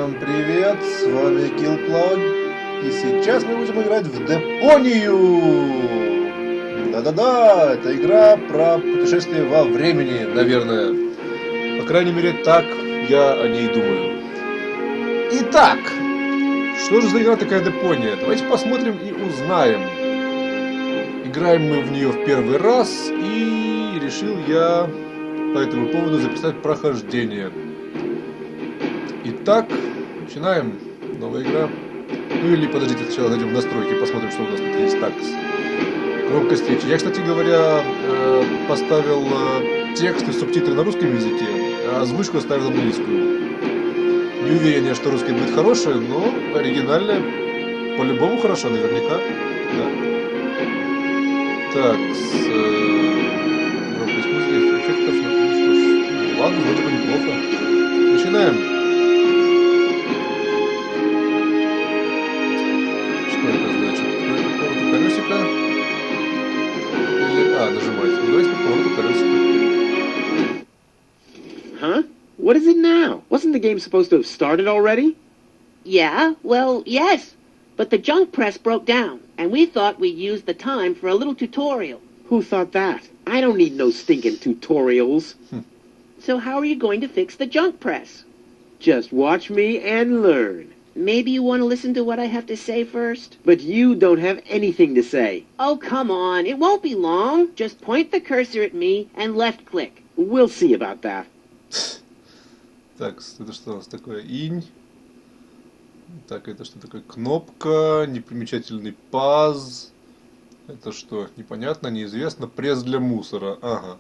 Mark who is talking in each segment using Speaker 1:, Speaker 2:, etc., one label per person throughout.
Speaker 1: Всем привет, с вами Киллплаг, и сейчас мы будем играть в Депонию! Да-да-да, это игра про путешествие во времени, наверное. По крайней мере, так я о ней думаю. Итак, что же за игра такая Депония? Давайте посмотрим и узнаем. Играем мы в нее в первый раз, и решил я по этому поводу записать прохождение. Итак, начинаем. Новая игра. Ну или подождите, сначала зайдем в настройки, посмотрим, что у нас тут есть. Так, громкость речи. Я, кстати говоря, поставил текст и субтитры на русском языке, а озвучку оставил английскую. Не уверен, что русский будет хорошая, но оригинальная по-любому хорошо, наверняка. Да. Так, громкость музыки, эффектов. Ну что ж, ладно, вроде бы неплохо. Начинаем. Колесико. Или... нажимать. Давайте по повороту колесико.
Speaker 2: Huh? What is it now? Wasn't the game supposed to have started already?
Speaker 3: Yeah, well, yes. But the junk press broke down, and we thought we'd use the time for a little tutorial.
Speaker 2: Who thought that? I don't need no stinking tutorials.
Speaker 3: So how are you going to fix the junk press?
Speaker 2: Just watch me and learn.
Speaker 3: Maybe you want to listen to what I have to say first?
Speaker 2: But you don't have anything to say.
Speaker 3: Oh, come on. It won't be long. Just point the cursor at me and left-click.
Speaker 2: We'll see about that.
Speaker 1: Так, это что у нас такое? Инь. Так, это что такое? Кнопка, непримечательный паз. Это что? Непонятно, неизвестно. Пресс для мусора. Ага.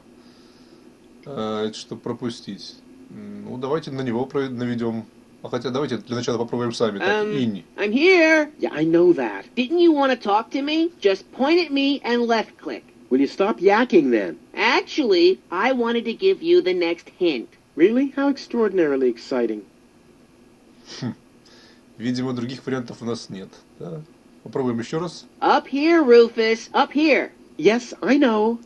Speaker 1: Это что пропустить? Ну, давайте на него наведем. Хотя давайте для начала попробуем сами. Так, инь.
Speaker 3: I'm here.
Speaker 2: Yeah, I know that.
Speaker 3: Didn't you want to talk to me? Just point at me and left-click.
Speaker 2: Will you stop yakking then?
Speaker 3: Actually, I wanted to give you the next hint.
Speaker 2: Really? How extraordinarily exciting.
Speaker 1: Видимо, других вариантов у нас нет. Да. Попробуем еще раз.
Speaker 3: Up here, Rufus. Up here.
Speaker 2: Yes, I know.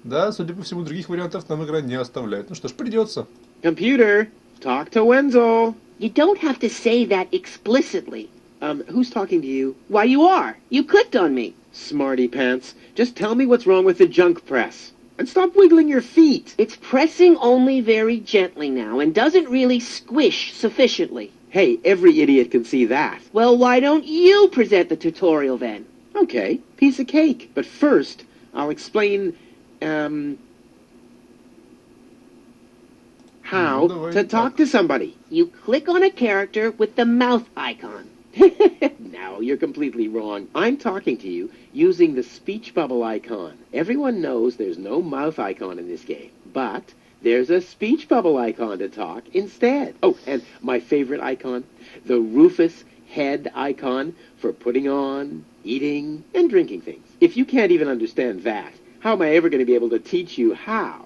Speaker 1: Да, судя по всему, других вариантов нам игра не оставляет. Ну что ж, придется.
Speaker 2: Computer, talk to Wenzel.
Speaker 3: You don't have to say that explicitly.
Speaker 2: Who's talking to you?
Speaker 3: Why, you are. You clicked on me.
Speaker 2: Smarty pants. Just tell me what's wrong with the junk press. And stop wiggling your feet.
Speaker 3: It's pressing only very gently now and doesn't really squish sufficiently.
Speaker 2: Hey, every idiot can see that.
Speaker 3: Well, why don't you present the tutorial then?
Speaker 2: Okay, piece of cake. But first, I'll explain, how to talk to somebody.
Speaker 3: You click on a character with the mouth icon.
Speaker 2: No, you're completely wrong. I'm talking to you using the speech bubble icon. Everyone knows there's no mouth icon in this game, but there's a speech bubble icon to talk instead. Oh, and my favorite icon, the Rufus head icon for putting on, eating, and drinking things. If you can't even understand that, how am I ever going to be able to teach you how?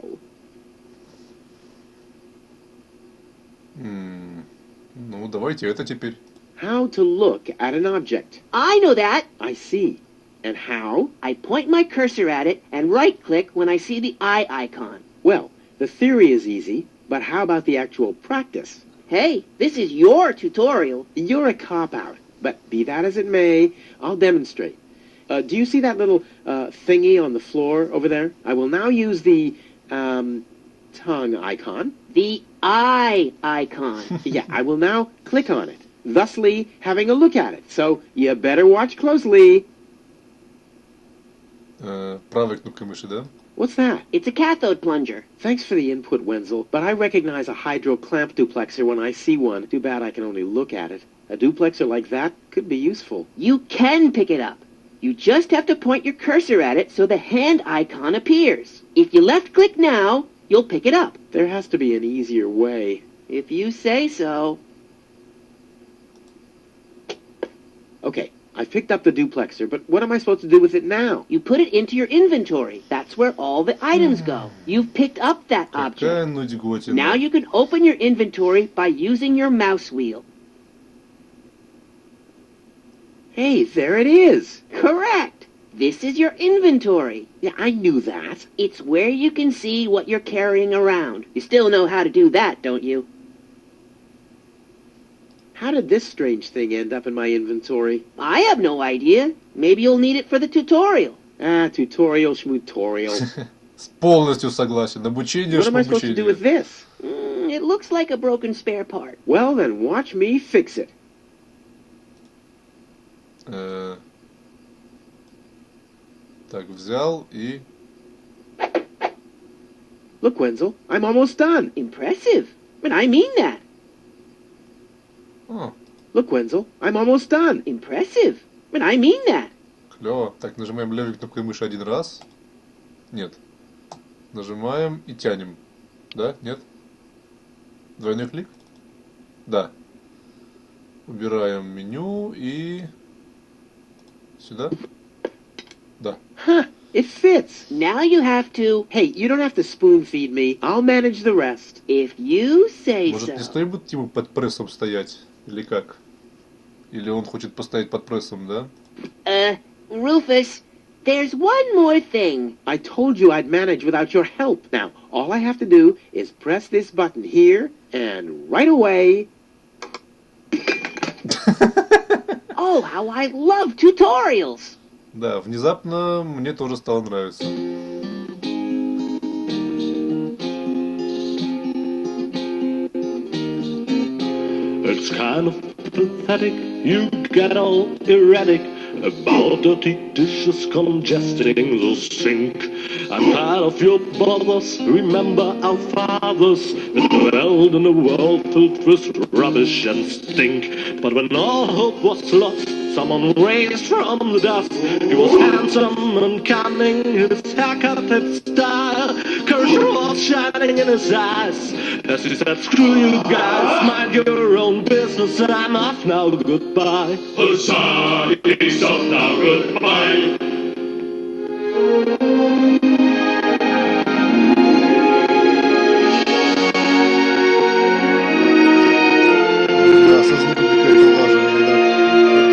Speaker 1: Ну, давайте это теперь.
Speaker 2: How to look at an object.
Speaker 3: I know that.
Speaker 2: I see. And how?
Speaker 3: I point my cursor at it and right-click when I see the eye icon.
Speaker 2: Well, the theory is easy, but how about the actual practice?
Speaker 3: Hey, this is your tutorial.
Speaker 2: You're a cop-out, but be that as it may, I'll demonstrate. Do you see that little thingy on the floor over there? I will now use the tongue icon.
Speaker 3: The eye icon.
Speaker 2: Yeah, I will now click on it, thusly having a look at it. So you better watch closely.
Speaker 1: Правой кнопкой мыши, да?
Speaker 2: What's that?
Speaker 3: It's a cathode plunger.
Speaker 2: Thanks for the input, Wenzel, but I recognize a hydro clamp duplexer when I see one. Too bad I can only look at it. A duplexer like that could be useful.
Speaker 3: You can pick it up. You just have to point your cursor at it so the hand icon appears. If you left-click now, you'll pick it up.
Speaker 2: There has to be an easier way.
Speaker 3: If you say so.
Speaker 2: Okay, I've picked up the duplexer, but what am I supposed to do with it now?
Speaker 3: You put it into your inventory. That's where all the items go. You've picked up that
Speaker 1: Какая
Speaker 3: object.
Speaker 1: нудьготина.
Speaker 3: Now you can open your inventory by using your mouse wheel.
Speaker 2: Hey, there it is.
Speaker 3: Correct. This is your inventory.
Speaker 2: Yeah, I knew that.
Speaker 3: It's where you can see what you're carrying around. You still know how to do that, don't you?
Speaker 2: How did this strange thing end up in my inventory?
Speaker 3: I have no idea. Maybe you'll need it for the tutorial.
Speaker 2: Ah, tutorial schmutorial.
Speaker 1: Полностью согласен. Обучение,
Speaker 2: What am I supposed to do with
Speaker 1: шмобучение.
Speaker 2: this?
Speaker 3: It looks like a broken spare part.
Speaker 2: Well, then watch me fix it.
Speaker 1: Так, взял и...
Speaker 2: Look, Wenzel, I'm almost done.
Speaker 3: Impressive. But I mean that.
Speaker 1: О,
Speaker 2: Look, Wenzel, I'm almost done.
Speaker 3: Impressive. But I mean that.
Speaker 1: клево. Так, нажимаем левой кнопкой мыши один раз. Нет. Нажимаем и тянем. Да? Нет? Двойной клик? Да. Убираем меню и... Сюда? Да.
Speaker 2: Huh, it fits.
Speaker 3: Now you have to...
Speaker 2: Hey, you don't have to spoon feed me. I'll manage the rest.
Speaker 3: If you say
Speaker 1: Может, не
Speaker 3: so.
Speaker 1: стоит будет ему под прессом стоять? Или как? Или он хочет постоять под прессом, да?
Speaker 3: Rufus, there's one more thing.
Speaker 2: I told you I'd manage without your help. Now, all I have to do is press this button here, and right away...
Speaker 3: Oh, how I love tutorials.
Speaker 1: Да, внезапно мне тоже стало нравиться.
Speaker 4: It's kind of pathetic, you get all erratic about dirty dishes congesting the sink. I'm tired of your bothers, remember our fathers that dwelled in a world filled with rubbish and stink. But when all hope was lost, someone raised from the dust. He was handsome and cunning, his haircut had style. Courage was shining in his eyes as he said, screw you guys, mind your own business, I'm off now, goodbye. Huzzah, he's off now, goodbye.
Speaker 1: Да, со звуком какая-то улаживание, да.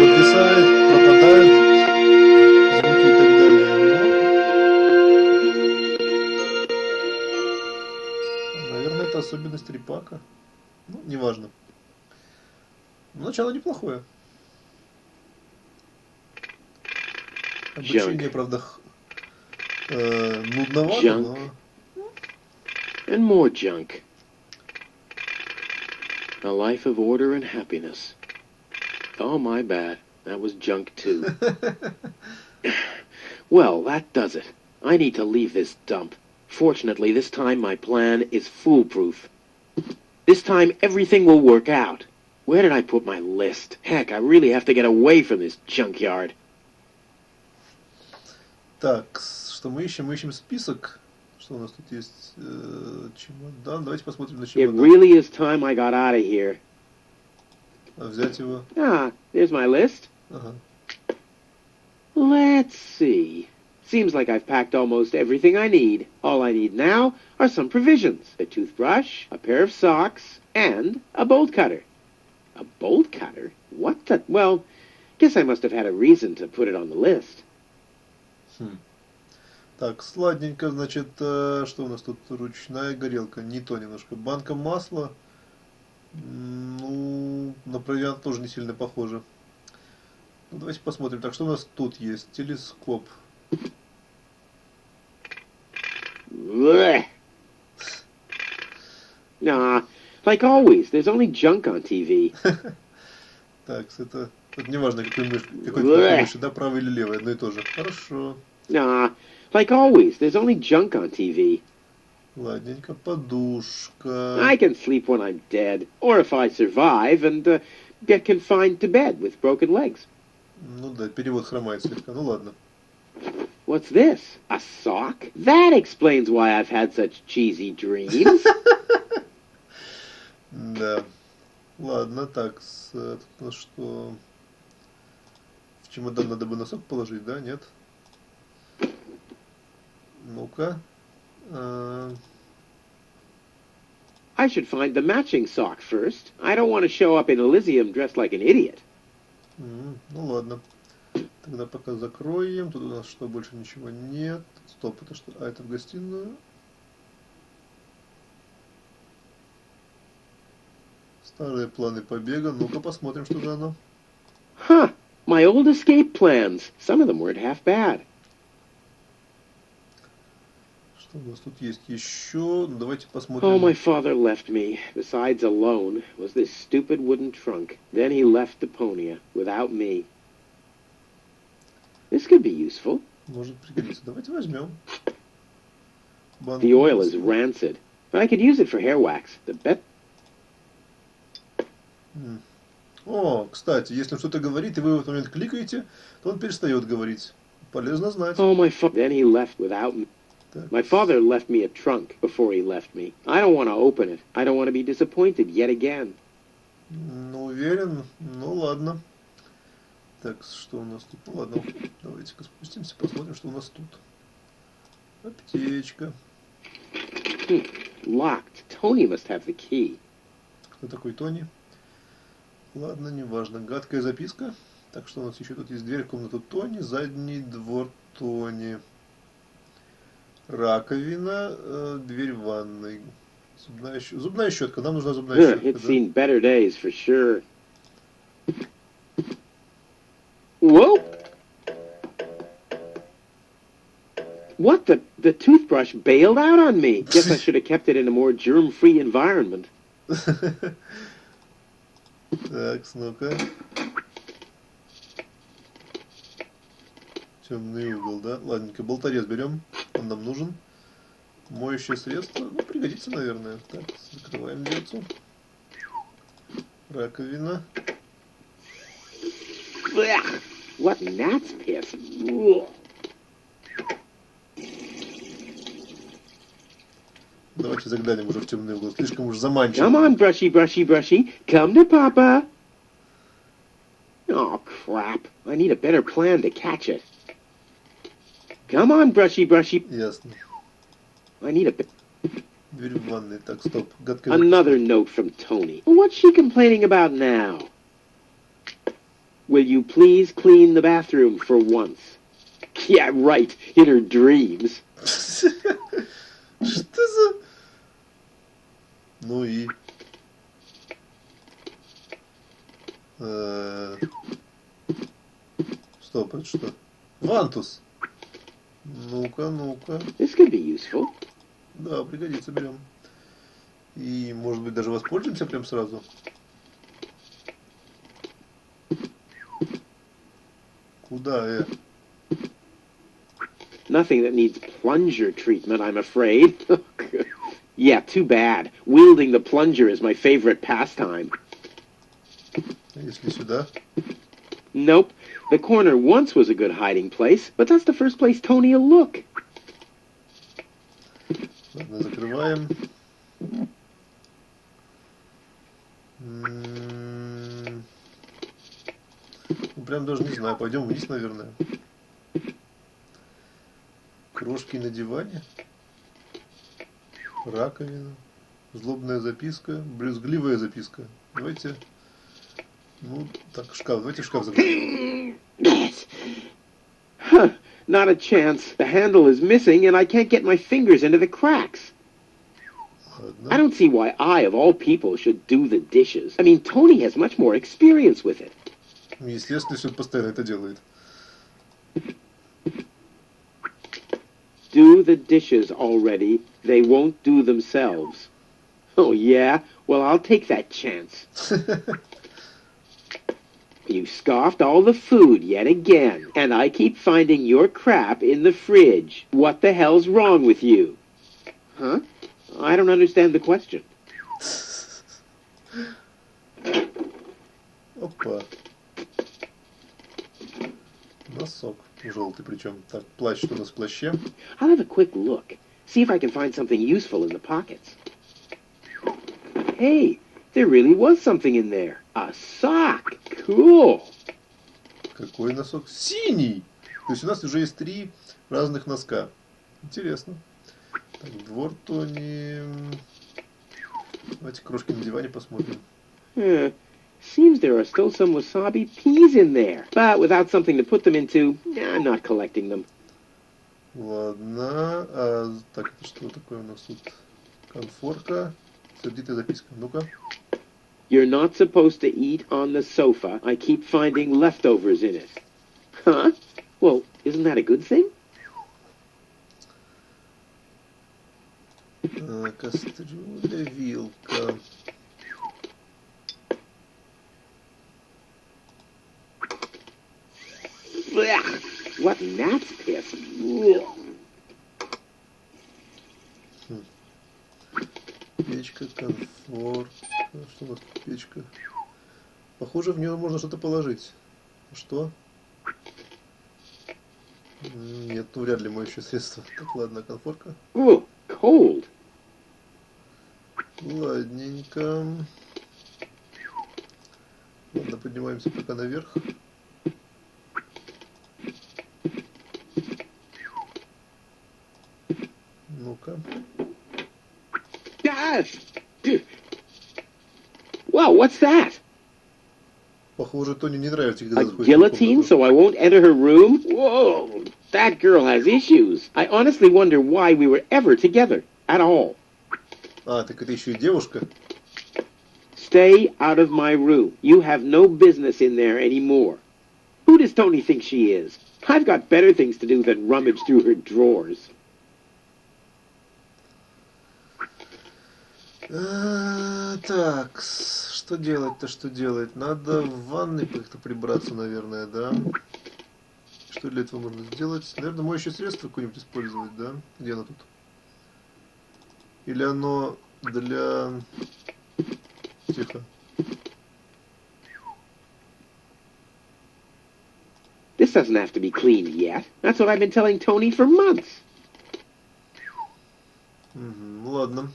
Speaker 1: Подвисает, пропадает, звуки и так далее. Ну, наверное, это особенность репака. Ну, неважно. Начало неплохое. Обучение, правда, нудновато,
Speaker 2: Junk.
Speaker 1: но...
Speaker 2: And more junk. A life of order and happiness. Oh, my bad. That was junk, too. Well, that does it. I need to leave this dump. Fortunately, this time my plan is foolproof. This time, everything will work out. Where did I put my list? Heck, I really have to get away from this junkyard.
Speaker 1: Так, что мы ищем? Мы ищем список. Что у нас тут есть? Чемодан. Давайте посмотрим на
Speaker 2: It
Speaker 1: чемодан.
Speaker 2: really is time I got out of here.
Speaker 1: А взять его.
Speaker 2: Ah, there's my list.
Speaker 1: Ага.
Speaker 2: Let's see. Seems like I've packed almost everything I need. All I need now are some provisions. A toothbrush, a pair of socks, and a bolt cutter. A bolt cutter? What the... Well, guess I must have had a reason to put it on the list.
Speaker 1: Так, сладенько, значит, что у нас тут? Ручная горелка, не то немножко. Банка масла, ну, на провиант тоже не сильно похоже. Ну, давайте посмотрим. Так, что у нас тут есть? Телескоп.
Speaker 2: Blech. Nah, like always, there's only junk on TV.
Speaker 1: Так, это не важно, какой мыши, да, правый или левый, одно и то же. Хорошо.
Speaker 2: Nah, like always, there's only junk on TV.
Speaker 1: Ладненько, подушка.
Speaker 2: I can sleep when I'm dead, or if I survive and get confined to bed with broken legs.
Speaker 1: Ну да, перевод хромает слегка, ну ладно.
Speaker 2: What's this? A sock? That explains why I've had such cheesy dreams.
Speaker 1: Да. Ладно, так, тут у нас что? В чемодан надо бы носок положить, да? Нет? Ну-ка.
Speaker 2: I should find the matching sock first. I don't want to show up in Elysium dressed like an idiot.
Speaker 1: Ну ладно. Тогда пока закроем. Тут у нас что, больше ничего нет. Стоп, это что? А это в гостиную. Старые планы побега. Ну-ка посмотрим, что за оно.
Speaker 2: Huh. My old escape plans. Some of them weren't half bad.
Speaker 1: Что у нас тут есть еще? Ну, давайте
Speaker 2: Oh,
Speaker 1: посмотрим.
Speaker 2: my father left me. Besides alone was this stupid wooden trunk. Then he left Deponia without me. This could be useful.
Speaker 1: Может пригодиться. Давайте возьмем. Банку.
Speaker 2: The oil is rancid, but I could use it for hair wax. The bet.
Speaker 1: О, кстати, если он что-то говорит, и вы в этот момент кликаете, то он перестает говорить. Полезно знать.
Speaker 2: Oh, my father. Then he left without me.
Speaker 1: Так.
Speaker 2: My father left me a trunk before he left me. I don't want to open it. I don't want to be disappointed yet again.
Speaker 1: Ну, уверен. Ну, ладно. Так, что у нас тут? Ну, ладно, давайте-ка спустимся, посмотрим, что у нас тут. Аптечка.
Speaker 2: Locked. Tony must have the key.
Speaker 1: Кто такой Тони? Ладно, неважно. Гадкая записка. Так, что у нас еще тут есть? Дверь в комнату Тони, задний двор Тони. Раковина, дверь в ванной. Зубная щетка. Нам нужна зубная щетка.
Speaker 2: It's seen better days for sure. Whoa! What the toothbrush bailed out on me. Guess I should have kept it in a more germ-free environment.
Speaker 1: Так, ну-ка. Темный угол, да? Ладненько, болторез берем. Он нам нужен. Моющее средство. Ну, пригодится, наверное. Так, закрываем дверцу. Раковина.
Speaker 2: Blech. What gnat's piss. Ugh.
Speaker 1: Давайте заглянем уже в темный угол. Слишком уж заманчиво.
Speaker 2: Come on, brushy, brushy, brushy. Come to Papa. Oh, crap. I need a better plan to catch it. Come on, brushy, brushy.
Speaker 1: Ясно.
Speaker 2: I need a...
Speaker 1: Дверь в ванной. Так, стоп. Гадкая
Speaker 2: Another note from Tony. What's she complaining about now? Will you please clean the bathroom for once? Yeah, right. In her dreams.
Speaker 1: Что за... Ну и... Стоп, это что? Вантус. Ну-ка, ну-ка.
Speaker 2: This could be useful.
Speaker 1: Да, пригодится, берем. И, может быть, даже воспользуемся прям сразу. Куда,
Speaker 2: Nothing that needs plunger treatment, I'm afraid. Yeah, too bad. Wielding the plunger is my favorite pastime.
Speaker 1: Если сюда.
Speaker 2: Nope. The corner once was a good hiding place, but that's the first place Tony'll look.
Speaker 1: Ладно, закрываем. Ну, прям даже не знаю. Пойдем вниз, наверное. Крошки на диване. Раковина. Злобная записка. Брюзгливая записка. Давайте... Ну, так, шкаф. Давайте шкаф закроем.
Speaker 2: Huh. Not a chance. The handle is missing, and I can't get my fingers into the cracks.
Speaker 1: Ладно.
Speaker 2: I don't see why I, of all people, should do the dishes. I mean, Tony has much more experience with it.
Speaker 1: Естественно, все постоянно это делает.
Speaker 2: Do the dishes already. They won't do themselves. Oh, yeah? Well, I'll take that chance. You scoffed all the food yet again, and I keep finding your crap in the fridge. What the hell's wrong with you? Huh? I don't understand the question.
Speaker 1: Опа. Носок. Желтый причем. Так, плащ, что у нас в плаще?
Speaker 2: I'll have a quick look. See if I can find something useful in the pockets. Hey, there really was something in there. A sock. Cool.
Speaker 1: Какой носок? Синий! То есть у нас уже есть 3 разных носка. Интересно. Так, двор Тони. Давайте крошки на диване посмотрим.
Speaker 2: Seems there are still some wasabi peas in there. But without something to put them into, I'm not collecting them.
Speaker 1: Ладно. Так, это что такое у нас тут? Конфорка. Сердитая записка. Ну-ка.
Speaker 2: You're not supposed to eat on the sofa. I keep finding leftovers in it. Huh? Well, isn't that a good thing?
Speaker 1: Кастрюля, вилка.
Speaker 2: Blech. What gnat's piss? Ugh.
Speaker 1: Печка, комфорт. Что у нас тут печка? Похоже, в нее можно что-то положить. Что? Нет, ну вряд ли моющее средство. Так, ладно, конфорка.
Speaker 2: Ooh, cold.
Speaker 1: Ладненько. Ладно, поднимаемся пока наверх. Ну-ка.
Speaker 2: Yes. Wow, what's that?
Speaker 1: Похоже, Тони не нравится, когда
Speaker 2: A
Speaker 1: заходит в
Speaker 2: guillotine
Speaker 1: комнату.
Speaker 2: so I won't enter her room? Whoa, that girl has issues. I honestly wonder why we were ever together at all.
Speaker 1: А, так это еще и девушка?
Speaker 2: Stay out of my room. You have no business in there anymore. Who does Tony think she is? I've got better things to do than rummage through her drawers.
Speaker 1: Так, что делать-то, что делать? Надо в ванной как-то прибраться, наверное, да? Что для этого можно сделать? Наверное, моющее средство какое-нибудь использовать, да? Где оно тут? Или оно для... Тихо.
Speaker 2: This doesn't have to be cleaned yet. That's what I've been telling Tony for months.
Speaker 1: Угу, ладно.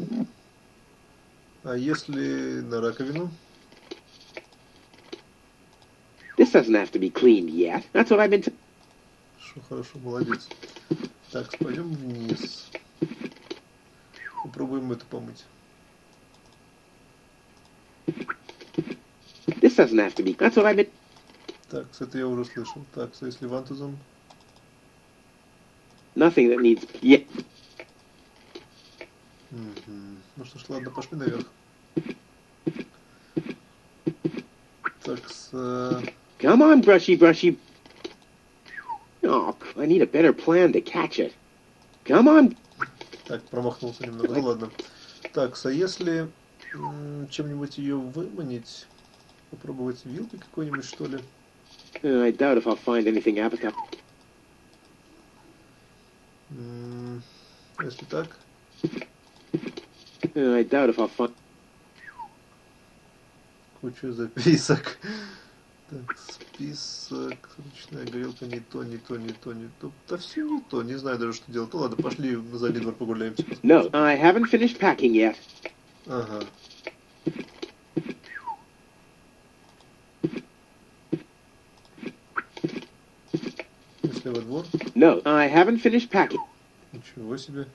Speaker 1: А если на раковину?
Speaker 2: This doesn't have to be cleaned yet. That's what I've been telling...
Speaker 1: Хорошо, молодец. Так, пойдем вниз. Попробуем это помыть.
Speaker 2: This doesn't have to be... That's what I've been...
Speaker 1: Так, это я уже слышал. Так, если вантузом?
Speaker 2: Nothing that needs... Yeah.
Speaker 1: Угу. Ну что ж, ладно, пошли наверх. Так,
Speaker 2: Come on, brushy, brushy. Oh, I need a better plan to catch it. Come on.
Speaker 1: Так, промахнулся немного. Ну ладно. Так, а если чем-нибудь ее выманить? Попробовать вилкой какой-нибудь, что ли?
Speaker 2: I doubt if I'll find anything appetizing.
Speaker 1: Если так?
Speaker 2: I doubt if I'll find...
Speaker 1: Куча записок. Так, список, ручная горелка, не то, не то, не то, не то. Да все не то, не знаю даже, что делать. Ну ладно, пошли на задний двор погуляемся.
Speaker 2: No, I haven't finished packing yet.
Speaker 1: Ага. Если во двор?
Speaker 2: No, I haven't finished packing.
Speaker 1: Ничего себе.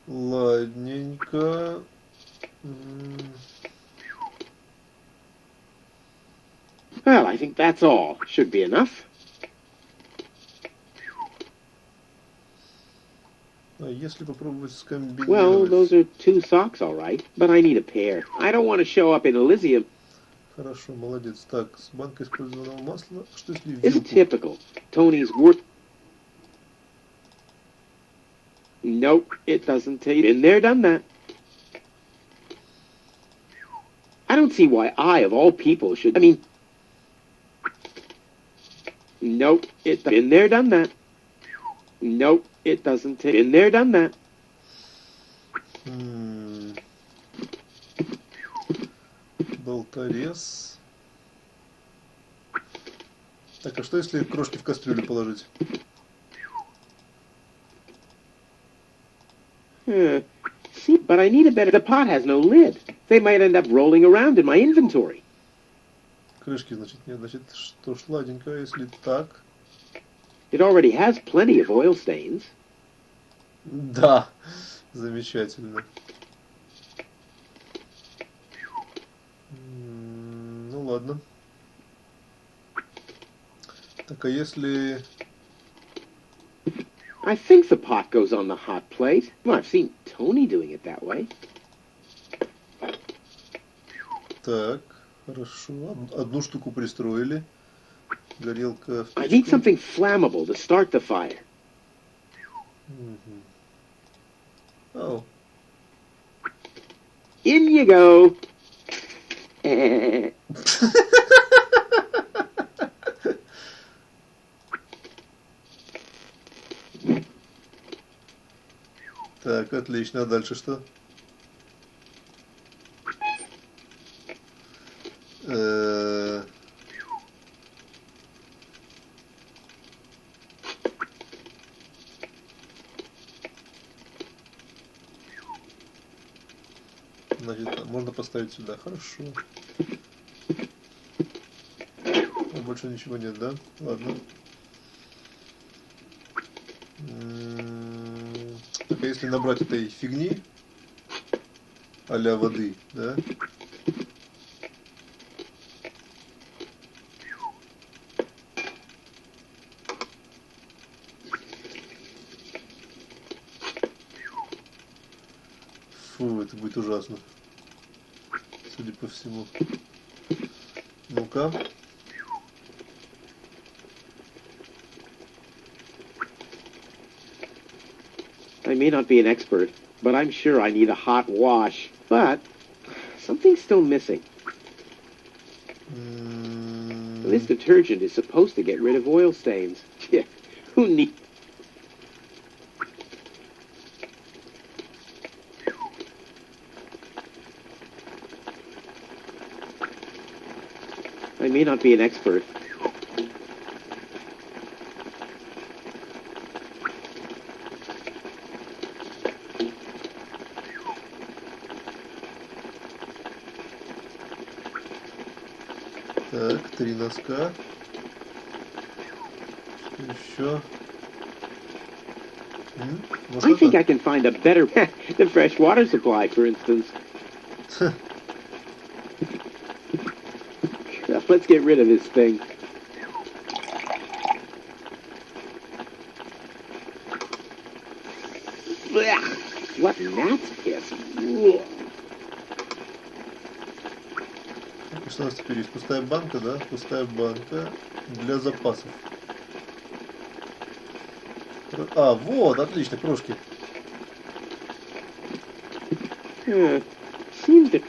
Speaker 1: Ладненько.
Speaker 2: Well, I think that's all. Should be enough.
Speaker 1: А если попробовать скомбинировать?
Speaker 2: Well, those are 2 socks, all right. But I need a pair. I don't want to show up in Elysium.
Speaker 1: Хорошо, молодец. Так, с банкой использованного масла. Что если
Speaker 2: It's
Speaker 1: вилку?
Speaker 2: typical. Tony's work. Nope, it doesn't take... Been there, done that. I don't see why I, of all people, should... I mean... Nope, it... Been there, done that. Nope, it doesn't take... Been there, done that.
Speaker 1: Болторез. Так, а что если крошки в кастрюлю положить?
Speaker 2: See, but I need a better... The pot has no lid. They might end up rolling around in my inventory.
Speaker 1: Крышки, значит, нет. Значит, что ж, ладненько, если так.
Speaker 2: It already has plenty of oil stains.
Speaker 1: Да, замечательно. Ну ладно. Так, а если...
Speaker 2: I think the pot goes on the hot plate. Well, I've seen Tony doing it that way.
Speaker 1: Так, хорошо. Одну штуку пристроили. Горелка в
Speaker 2: I need
Speaker 1: печку.
Speaker 2: something flammable to start the fire.
Speaker 1: Ау.
Speaker 2: In you go.
Speaker 1: Так, отлично. А дальше что? Э, Значит, можно поставить сюда. Хорошо. А больше ничего нет, да? Ладно. Так, а если набрать этой фигни а-ля воды, да? Фу, это будет ужасно. Судя по всему. Ну-ка.
Speaker 2: I may not be an expert, but I'm sure I need a hot wash. But something's still missing. This detergent is supposed to get rid of oil stains. Yeah, who need... I may not be an expert.
Speaker 1: Так, 3 носка. Еще. Вот
Speaker 2: I think
Speaker 1: это.
Speaker 2: I can find a better... the fresh water supply, for instance. Let's get rid of this thing. Blech, what gnat's piss. Ugh.
Speaker 1: Так, что у нас теперь есть? Пустая банка, да? Пустая банка для запасов. А, вот, отлично, крошки.
Speaker 2: Seems to...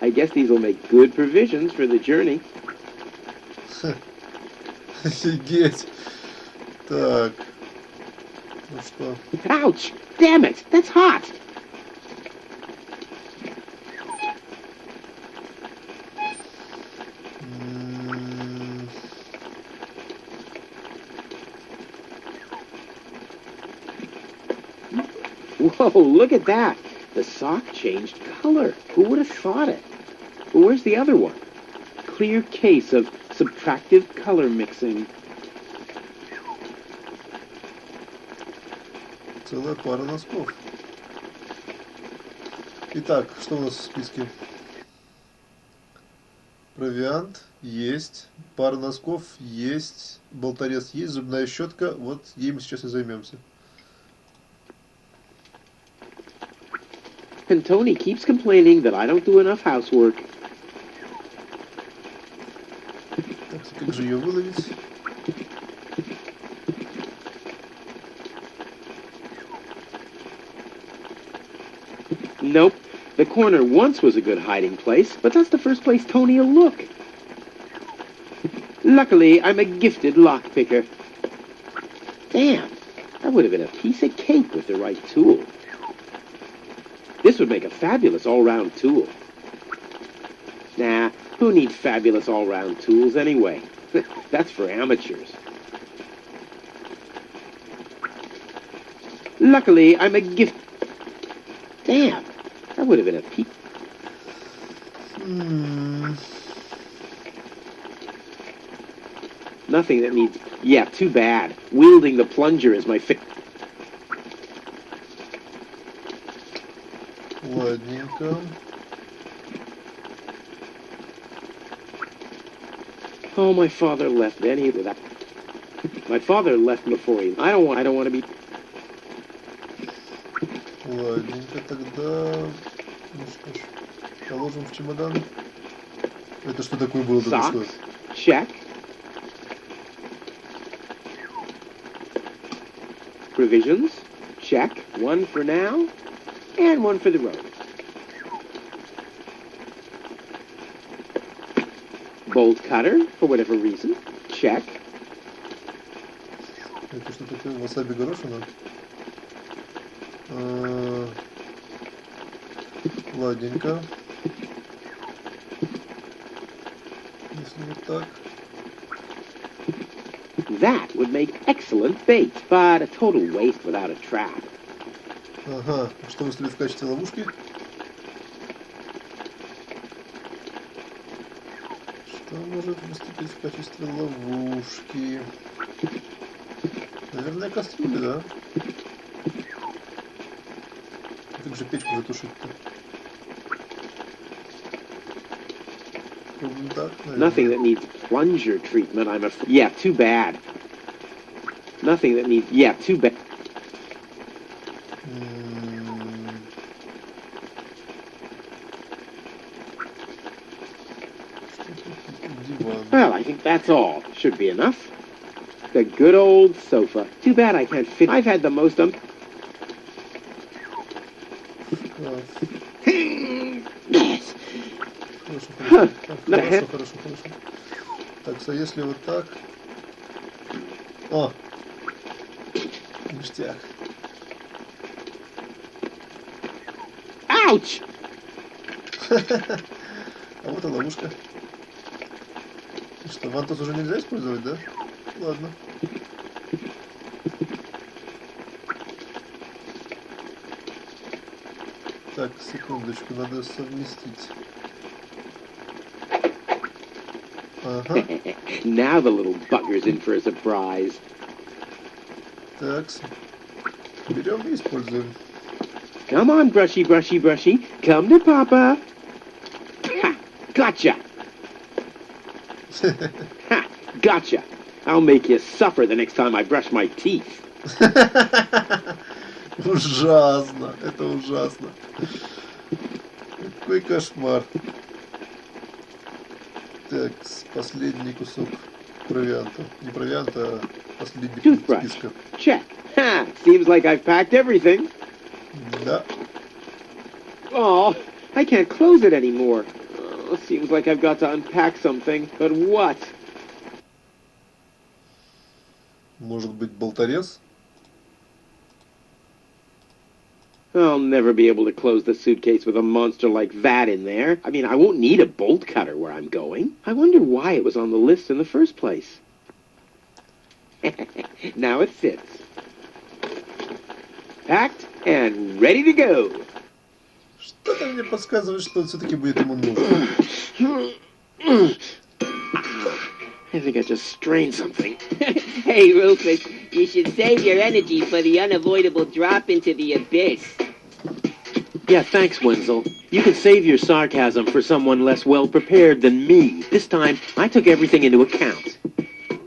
Speaker 2: I guess these will make good provisions for the journey.
Speaker 1: Офигеть. Так. Ну что?
Speaker 2: Ouch! Damn it! That's hot! Whoa, look at that! The sock changed color. Who would have thought it? But where's the other one? Clear case of subtractive color mixing.
Speaker 1: Целая пара носков. Итак, что у нас в списке? Провиант есть, пара носков есть, болторез есть, зубная щетка. Вот ей мы сейчас и займемся.
Speaker 2: And Tony keeps complaining that I don't do enough housework.
Speaker 1: Так, как же ее выловить?
Speaker 2: Nope. The corner once was a good hiding place, but that's the first place Tony'll look. Luckily, I'm a gifted lockpicker. Damn, that would have been a piece of cake with the right tool. This would make a fabulous all-round tool. Nah, who needs fabulous all-round tools anyway? That's for amateurs. Luckily, I'm a gift... Damn, that would have been a piece... Nothing that needs... Yeah, too bad. Wielding the plunger is my
Speaker 1: Ладненько.
Speaker 2: Oh, my father left any of that. My father left me before he... I don't want to be...
Speaker 1: Ладненько, тогда... Ну что ж, положим в чемодан. Это что такое было? Только что?
Speaker 2: Socks? Check. Provisions? Check. One for now, and one for the road. Bolt cutter, for whatever reason. Check.
Speaker 1: Это что такое? Васаби горошина? Ладненько. Если вот так.
Speaker 2: That would make excellent bait, but a total waste without a trap.
Speaker 1: Ага. Что выставить в качестве ловушки? Что может выступить в качестве ловушки? Наверное, кастрюли, да? Как же печку затушить-то? Так,
Speaker 2: Nothing that needs plunger treatment, I'm afraid. Yeah, too bad. Nothing that needs... Yeah, too bad.
Speaker 1: Диван.
Speaker 2: Well, I think that's all. Should be enough. The good old sofa. Too bad I can't fit... I've had the most... Yes.
Speaker 1: Хорошо. Так, а если вот так... О! Ништяк.
Speaker 2: Ouch!
Speaker 1: А вот и ловушка. И что, вантус уже нельзя использовать, да? Ладно. Так, секундочку, надо совместить. Ага.
Speaker 2: Now the little bugger's in for a surprise.
Speaker 1: Так, берем и используем.
Speaker 2: Come on, brushy, brushy, brushy. Come to Papa. Ha! Gotcha! Ha! Gotcha! I'll make you suffer the next time I brush my teeth.
Speaker 1: Ужасно, это ужасно. Какой кошмар. Так, последний кусок провианта. Не провианта, а последний пункт
Speaker 2: Toothbrush.
Speaker 1: списка.
Speaker 2: Check. Ha! Seems like I've packed everything.
Speaker 1: Да.
Speaker 2: Oh, I can't close it anymore. Oh, seems like I've got to unpack something. But what?
Speaker 1: Может быть, болторез?
Speaker 2: I'll never be able to close the suitcase with a monster like that in there. I mean, I won't need a bolt cutter where I'm going. I wonder why it was on the list in the first place. Now it sits. Packed and ready to go.
Speaker 1: Что-то мне подсказывает, что все-таки будет ему нужно.
Speaker 2: I think I just strained something.
Speaker 3: Hey, Rufus, you should save your energy for the unavoidable drop into the abyss.
Speaker 2: Yeah, thanks, Wenzel. You can save your sarcasm for someone less well-prepared than me. This time, I took everything into account.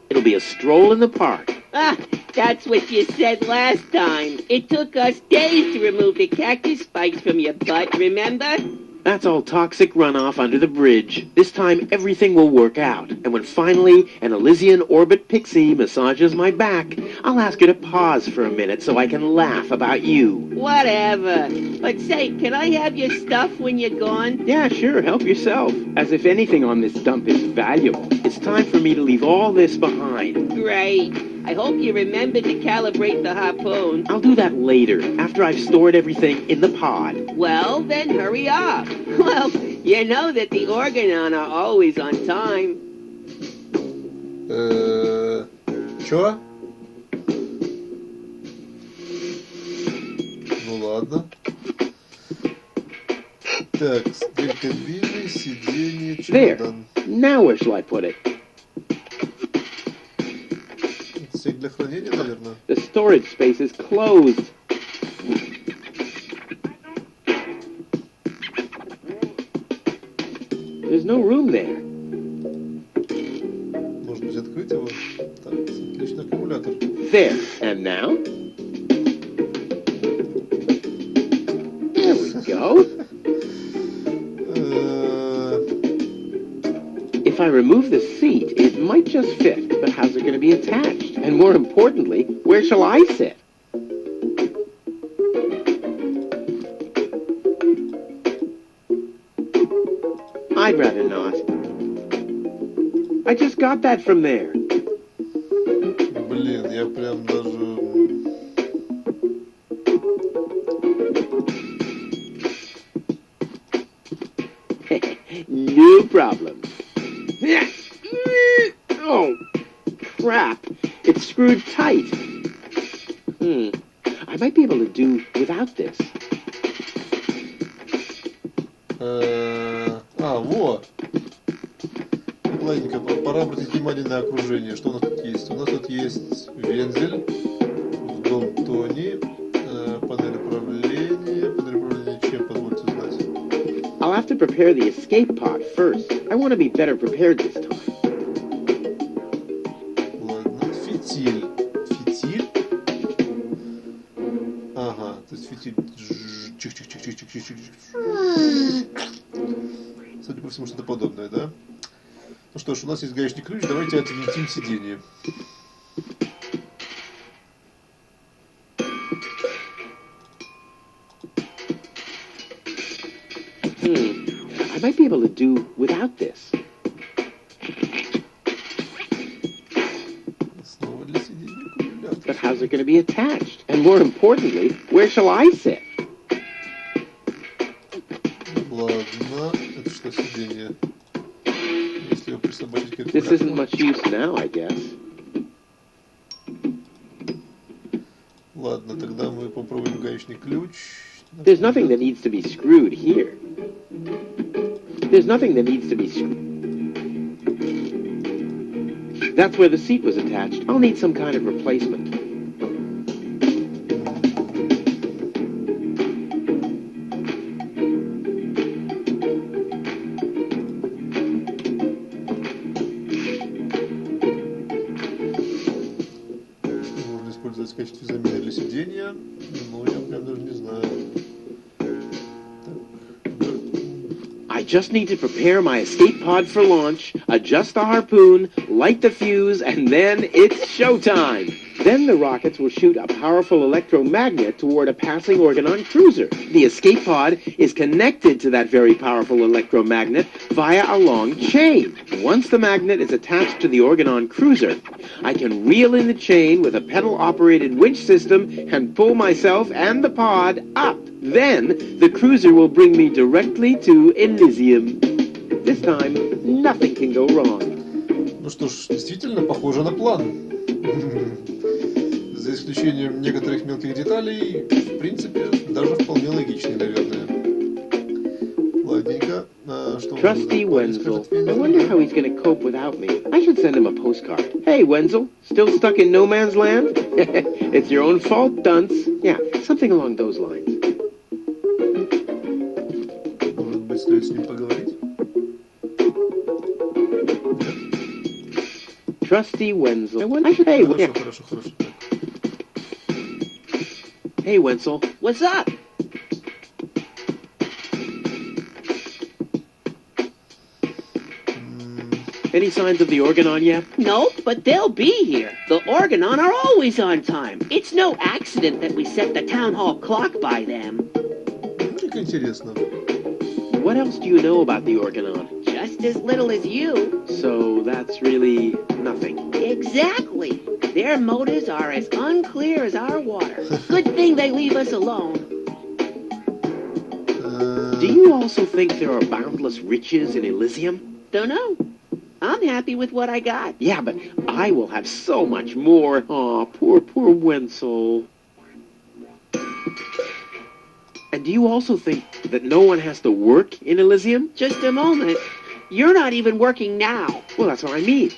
Speaker 2: It'll be a stroll in the park.
Speaker 3: Ah, that's what you said last time. It took us days to remove the cactus spikes from your butt, remember?
Speaker 2: That's all toxic runoff under the bridge. This time, everything will work out. And when finally an Elysian orbit pixie massages my back, I'll ask her to pause for a minute so I can laugh about you.
Speaker 3: Whatever. But say, can I have your stuff when you're gone?
Speaker 2: Yeah, sure, help yourself. As if anything on this dump is valuable. It's time for me to leave all this behind.
Speaker 3: Great. I hope you remember to calibrate the harpoon.
Speaker 2: I'll do that later, after I've stored everything in the pod.
Speaker 3: Well, then hurry up. Well, you know that the Organon are always on time.
Speaker 1: Чё? Ну ладно. Так, дверь кабины, сиденье,
Speaker 2: There.
Speaker 1: чемодан.
Speaker 2: Now where shall I put it?
Speaker 1: Отсек для хранения, наверное.
Speaker 2: The storage space is closed. There's no room there.
Speaker 1: Может быть, открыть его? Так, отличный аккумулятор.
Speaker 2: There. And now? If I remove the seat, it might just fit, but how's it going to be attached? And more importantly, where shall I sit? I'd rather not. I just got that from there.
Speaker 1: Блин, я прям даже...
Speaker 2: No problem. Oh, crap. It's screwed tight. I might be able to do without this.
Speaker 1: Вот. Ладненько, пора обратить внимание на окружение. Что у нас тут есть? У нас тут есть вензель, дом Тони, панель управления чем, позвольте знать.
Speaker 2: I'll have to prepare the escape pod first. I want to be better prepared this time.
Speaker 1: Ладно, фитиль. Фитиль? Ага, то есть фитиль... Чих-чих-чих-чих-чих-чих-чих. Судя по всему, что-то подобное, да? Ну что ж, у нас есть гаечный ключ, давайте отвинтим сиденье.
Speaker 2: I might be able to do without this.
Speaker 1: Снова для сиденья аккумулятор.
Speaker 2: But how's it going to be attached? And more importantly, where shall I sit?
Speaker 1: Ладно, это что, сиденье? Если его присобачить к этому...
Speaker 2: This isn't much use now, I guess.
Speaker 1: Ладно, тогда мы попробуем гаечный ключ.
Speaker 2: There's nothing that needs to be screwed here. There's nothing that needs to be screwed. That's where the seat was attached. I'll need some kind of replacement.
Speaker 1: Можно использовать в качестве замены для сиденья, но я прям даже не знаю.
Speaker 2: I just need to prepare my escape pod for launch, adjust the harpoon, light the fuse, and then it's showtime! Then the rockets will shoot a powerful electromagnet toward a passing Organon cruiser. The escape pod is connected to that very powerful electromagnet via a long chain. Once the magnet is attached to the Organon cruiser, I can reel in the chain with a pedal-operated winch system and pull myself and the pod up. Then, the cruiser will bring me directly to Elysium. This time, nothing can go wrong.
Speaker 1: Ну что ж, действительно похоже на план. За исключением некоторых мелких деталей, в принципе, даже вполне логичный, наверное. Ладненько. Что
Speaker 2: Trusty Wenzel. I wonder how he's going to cope without me. I should send him a postcard. Hey, Wenzel, still stuck in no man's land? It's your own fault, dunce. Yeah, something along those lines.
Speaker 1: Может быть, стоит с ним поговорить?
Speaker 2: Trusty Wenzel. Hey,
Speaker 1: Хорошо.
Speaker 2: Hey, Wenzel.
Speaker 3: What's up?
Speaker 2: Any signs of the Organon yet?
Speaker 3: Nope, but they'll be here. The Organon are always on time. It's no accident that we set the town hall clock by them.
Speaker 1: Как интересно.
Speaker 2: What else do you know about the Organon?
Speaker 3: Just as little as you.
Speaker 2: So that's really nothing.
Speaker 3: Exactly. Their motives are as unclear as our water. Good thing they leave us alone.
Speaker 2: Do you also think there are boundless riches in Elysium?
Speaker 3: Don't know. I'm happy with what I got.
Speaker 2: Yeah, but I will have so much more. Aw, poor Wenzel. And do you also think that no one has to work in Elysium?
Speaker 3: Just a moment. You're not even working now.
Speaker 2: Well, that's what I mean.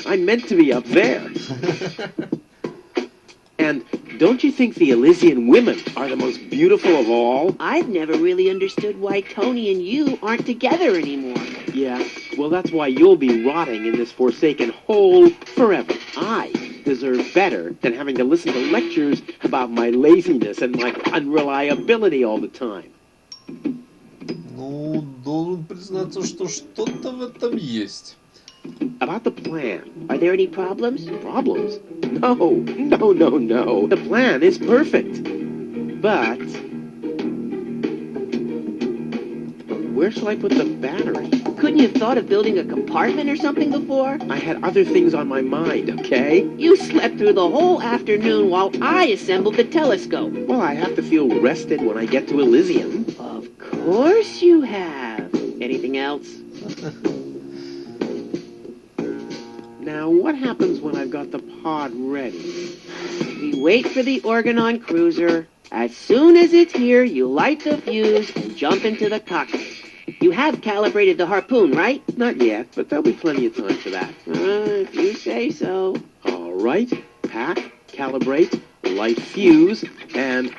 Speaker 2: I'm meant to be up there. And don't you think the Elysian women are the most beautiful of all?
Speaker 3: I've never really understood why Tony and you aren't together anymore.
Speaker 2: Yeah, well, that's why you'll be rotting in this forsaken hole forever. I deserve better than having to listen to lectures about my laziness and my unreliability all the time.
Speaker 1: Ну, должен признаться, что что-то в этом есть.
Speaker 2: About the plan.
Speaker 3: Are there any problems?
Speaker 2: Problems? No. The plan is perfect. But where shall I put the battery?
Speaker 3: Couldn't you have thought of building a compartment or something before?
Speaker 2: I had other things on my mind, okay?
Speaker 3: You slept through the whole afternoon while I assembled the telescope.
Speaker 2: Well, I have to feel rested when I get to Elysium.
Speaker 3: Of course you have. Anything else?
Speaker 2: Now, what happens when I've got the pod ready?
Speaker 3: We wait for the Organon cruiser. As soon as it's here, you light the fuse and jump into the cockpit. You have calibrated the harpoon, right?
Speaker 2: Not yet, but there'll be plenty of time for that.
Speaker 3: If you say so.
Speaker 2: All right. Pack, calibrate, light fuse, and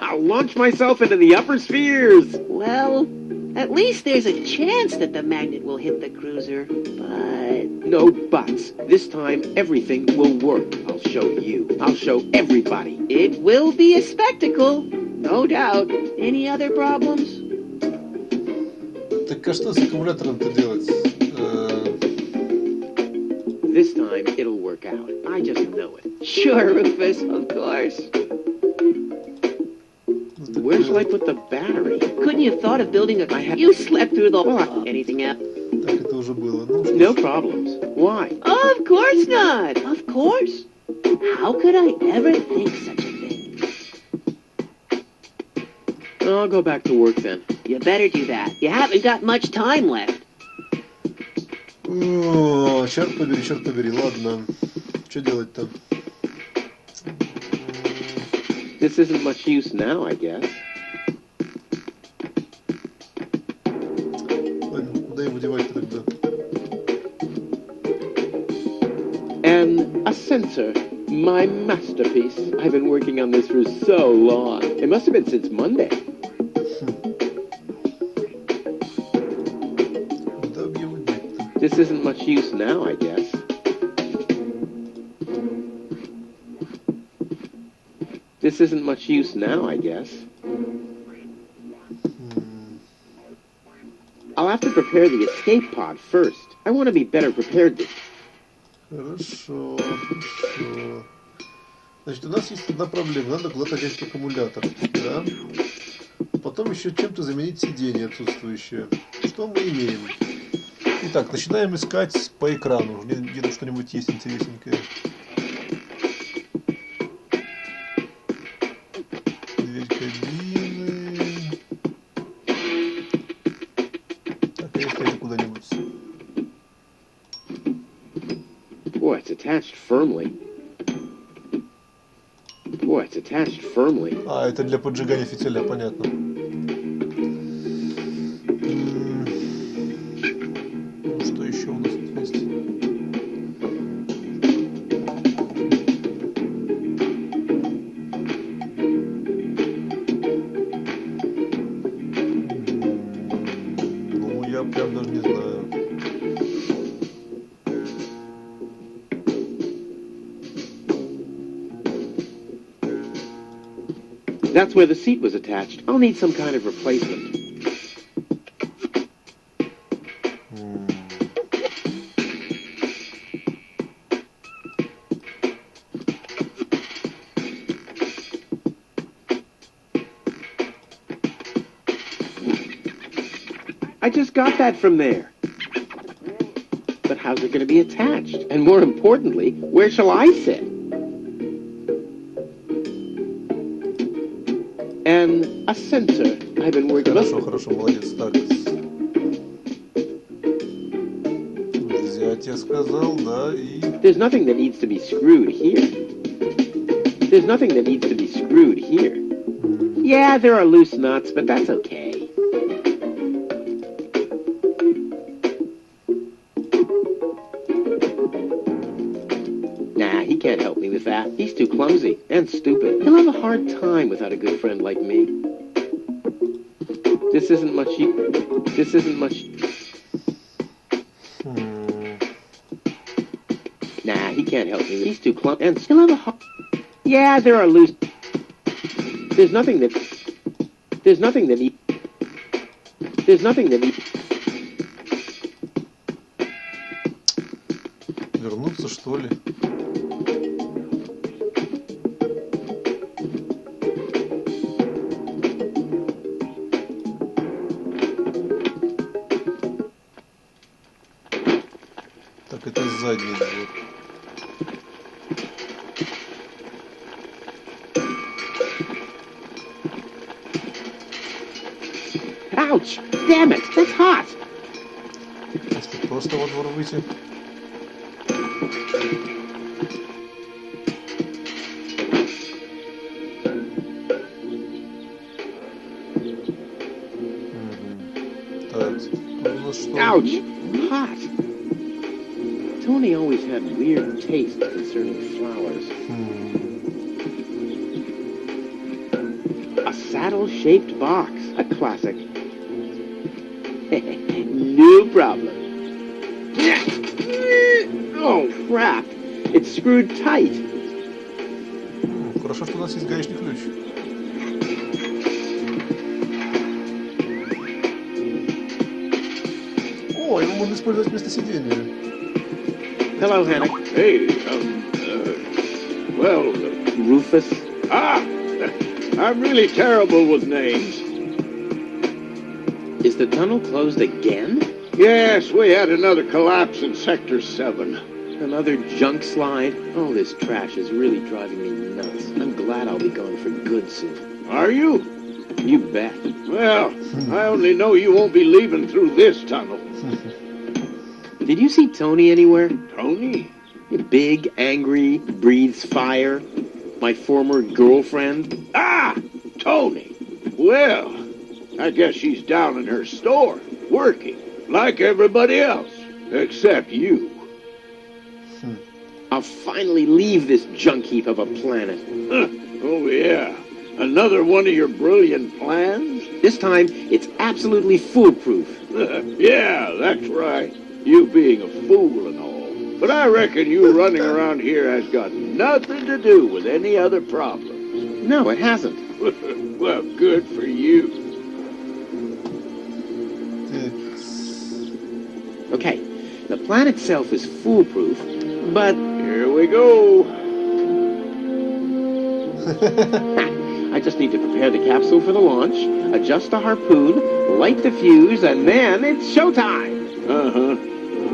Speaker 2: I'll launch myself into the upper spheres.
Speaker 3: Well, at least there's a chance that the magnet will hit the cruiser, but...
Speaker 2: No buts. This time, everything will work. I'll show you. I'll show everybody.
Speaker 3: It will be a spectacle, no doubt. Any other problems?
Speaker 1: Так а что с аккумулятором-то делать?
Speaker 2: This time, it'll work out. I just know it.
Speaker 3: Sure, Rufus, of course.
Speaker 2: Where shall I put the battery?
Speaker 3: Couldn't you have thought of building a...
Speaker 2: I had-
Speaker 3: You slept through the... Anything else?
Speaker 1: Так это уже было. Ну, что
Speaker 2: No
Speaker 1: ж.
Speaker 2: problems. Why?
Speaker 3: Of course not. Of course. How could I ever think such a thing?
Speaker 2: I'll go back to work then.
Speaker 3: You better do that. You haven't got much time left.
Speaker 1: О, черт побери, ладно. Что делать-то?
Speaker 2: This isn't much use now, I guess.
Speaker 1: Ладно, куда его девать-то тогда?
Speaker 2: And a sensor. My masterpiece. I've been working on this for so long. It must have been since Monday.
Speaker 1: Куда бы его деть-то?
Speaker 2: This isn't much use now, I guess. This isn't much use now, I guess. I'll have to prepare the escape pod first. I want to be better prepared this.
Speaker 1: Хорошо. Значит, у нас есть одна проблема. Надо куда-то деть аккумулятор. Да? Потом еще чем-то заменить сиденье отсутствующее. Что мы имеем? Итак, начинаем искать по экрану. Где-то что-нибудь есть интересненькое. Дверь кабины. Так, а если это куда-нибудь?
Speaker 2: Boy, it's attached firmly. Boy, it's attached firmly.
Speaker 1: А, это для поджигания фитиля, понятно. Ну, что еще у нас тут есть? Ну, я прям даже не знаю.
Speaker 2: That's where the seat was attached. I'll need some kind of replacement. I just got that from there. But how's it going to be attached? And more importantly, where shall I sit? And a sensor. I've been working on.
Speaker 1: Хорошо, молодец. Так. Взять, я сказал, да, и...
Speaker 2: There's nothing that needs to be screwed here. There's nothing that needs to be screwed here. Yeah, there are loose nuts, but that's okay. Nah, he can't help me with that. He's too clumsy and stupid. He'll have a hard time without a good friend like me. This isn't much. This isn't much. Nah, he can't help me. He's too clumsy and he'll have a hard. Yeah, there are loose. There's nothing that. There's nothing that he. There's nothing that he.
Speaker 1: Вернуться, что ли? Так, это задний двор.
Speaker 2: Ouch! Damn it! That's hot!
Speaker 1: Если просто во двор выйти. Так, у нас что?
Speaker 2: Ouch! Hot! Tony always had weird taste concerning flowers. A saddle-shaped box. A classic. No problem. Oh, crap. It's screwed tight.
Speaker 1: Хорошо, что у нас есть гаечный ключ. О, его можно использовать вместо сидения.
Speaker 2: Hello, Hannah.
Speaker 5: Hey,
Speaker 2: Rufus.
Speaker 5: I'm really terrible with names.
Speaker 2: Is the tunnel closed again?
Speaker 5: Yes, we had another collapse in Sector 7.
Speaker 2: Another junk slide? All this trash is really driving me nuts. I'm glad I'll be gone for good soon.
Speaker 5: Are you?
Speaker 2: You bet.
Speaker 5: Well, I only know you won't be leaving through this tunnel.
Speaker 2: Did you see Tony anywhere?
Speaker 5: Tony?
Speaker 2: Big, angry, breathes fire. My former girlfriend.
Speaker 5: Ah! Tony! Well, I guess she's down in her store, working, like everybody else, except you.
Speaker 2: I'll finally leave this junk heap of a planet.
Speaker 5: Oh, yeah. Another one of your brilliant plans?
Speaker 2: This time, it's absolutely foolproof.
Speaker 5: Yeah, that's right. You being a fool and all. But I reckon you running around here has got nothing to do with any other problems.
Speaker 2: No, it hasn't.
Speaker 5: Well, good for you.
Speaker 2: Okay, the plan itself is foolproof, but
Speaker 5: Here we go.
Speaker 2: I just need to prepare the capsule for the launch, adjust the harpoon, light the fuse, and then it's showtime!
Speaker 5: Uh-huh.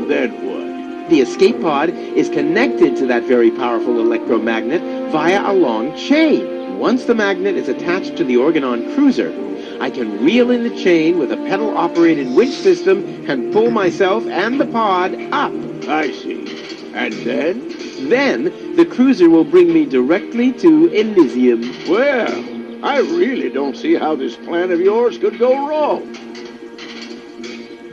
Speaker 5: Then what?
Speaker 2: The escape pod is connected to that very powerful electromagnet via a long chain. Once the magnet is attached to the Organon cruiser, I can reel in the chain with a pedal-operated winch system and pull myself and the pod up.
Speaker 5: I see. And then?
Speaker 2: Then, the cruiser will bring me directly to Elysium.
Speaker 5: Well, I really don't see how this plan of yours could go wrong.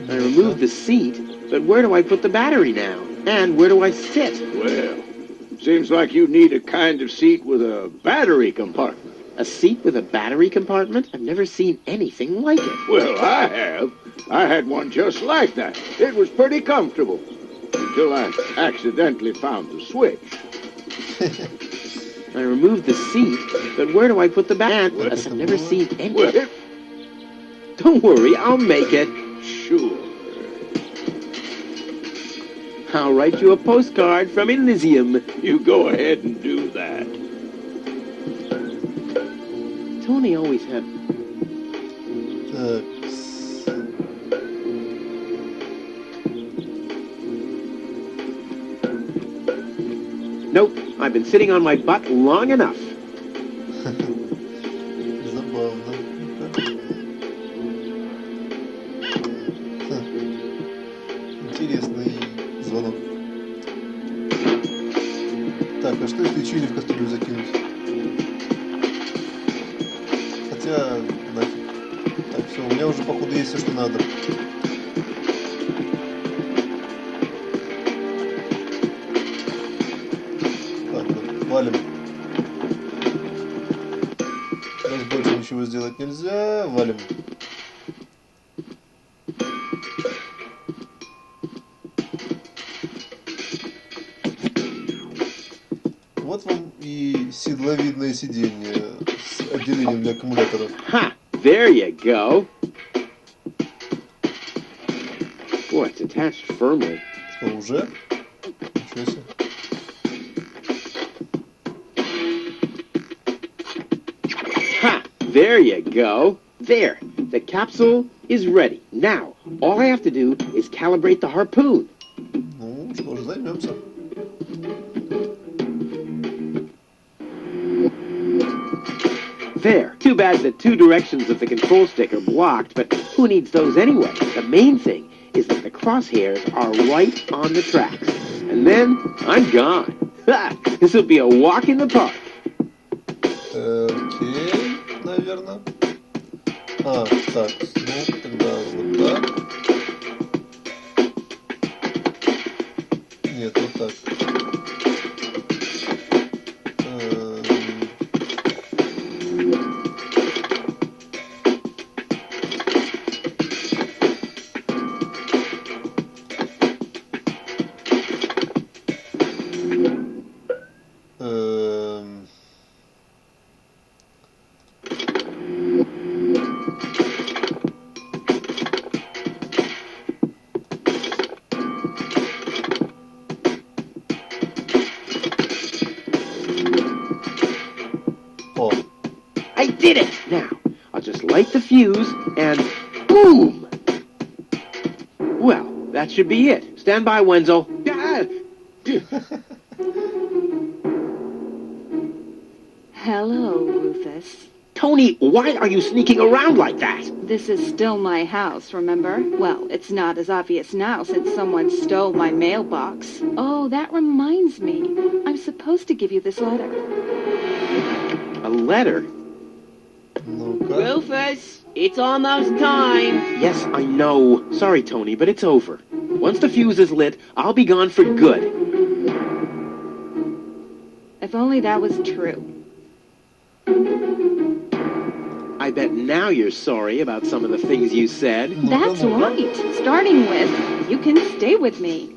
Speaker 2: I removed the seat, but where do I put the battery now? And where do I sit?
Speaker 5: Well, seems like you need a kind of seat with a battery compartment.
Speaker 2: A seat with a battery compartment? I've never seen anything like it.
Speaker 5: Well, I have. I had one just like that. It was pretty comfortable. Until I accidentally found the switch.
Speaker 2: I removed the seat, but where do I put the battery? I've never seen any.
Speaker 5: Well,
Speaker 2: Don't worry, I'll make it.
Speaker 5: sure.
Speaker 2: I'll write you a postcard from Elysium.
Speaker 5: You go ahead and do that.
Speaker 2: Tony always had...
Speaker 1: Так.
Speaker 2: Nope, I've been sitting on my butt long enough.
Speaker 1: Забавно. Интересный звонок. Так, а что если чили в кастрюлю закинуть? Хотя, нафиг. Так, все, у меня уже, походу, есть все, что надо. Ладно, валим. Раз больше ничего сделать нельзя, валим. Вот вам и седловидное сиденье с отделением для аккумуляторов.
Speaker 2: Ha! There you go. Boy, it's attached firmly.
Speaker 1: Что, уже? Ничего Ничего себе.
Speaker 2: Ha! There you go. There. The capsule is ready. Now, all I have to do is calibrate the harpoon.
Speaker 1: Ну, что ж, займемся.
Speaker 2: There. Too bad the two directions of the control stick are blocked, but who needs those anyway? The main thing is that the crosshairs are right on the tracks. And then I'm gone. Ha! This will be a walk in the park.
Speaker 1: Окей, наверное. А, так, ну, тогда вот так. Нет, вот так. О,
Speaker 2: I did it! Now, I'll just light the fuse and boom! Well, that should be it. Stand by, Wenzel. Ah!
Speaker 6: Hello, Rufus.
Speaker 2: Tony, why are you sneaking around like that?
Speaker 6: This is still my house, remember? Well, it's not as obvious now since someone stole my mailbox. Oh, that reminds me. I'm supposed to give you this letter.
Speaker 2: A letter?
Speaker 1: ну-ка.
Speaker 3: Rufus, it's almost time.
Speaker 2: Yes, I know. Sorry, Tony, but it's over. Once the fuse is lit, I'll be gone for good.
Speaker 6: If only that was true.
Speaker 2: I bet now you're sorry about some of the things you said.
Speaker 6: That's right. Starting with, you can stay with me.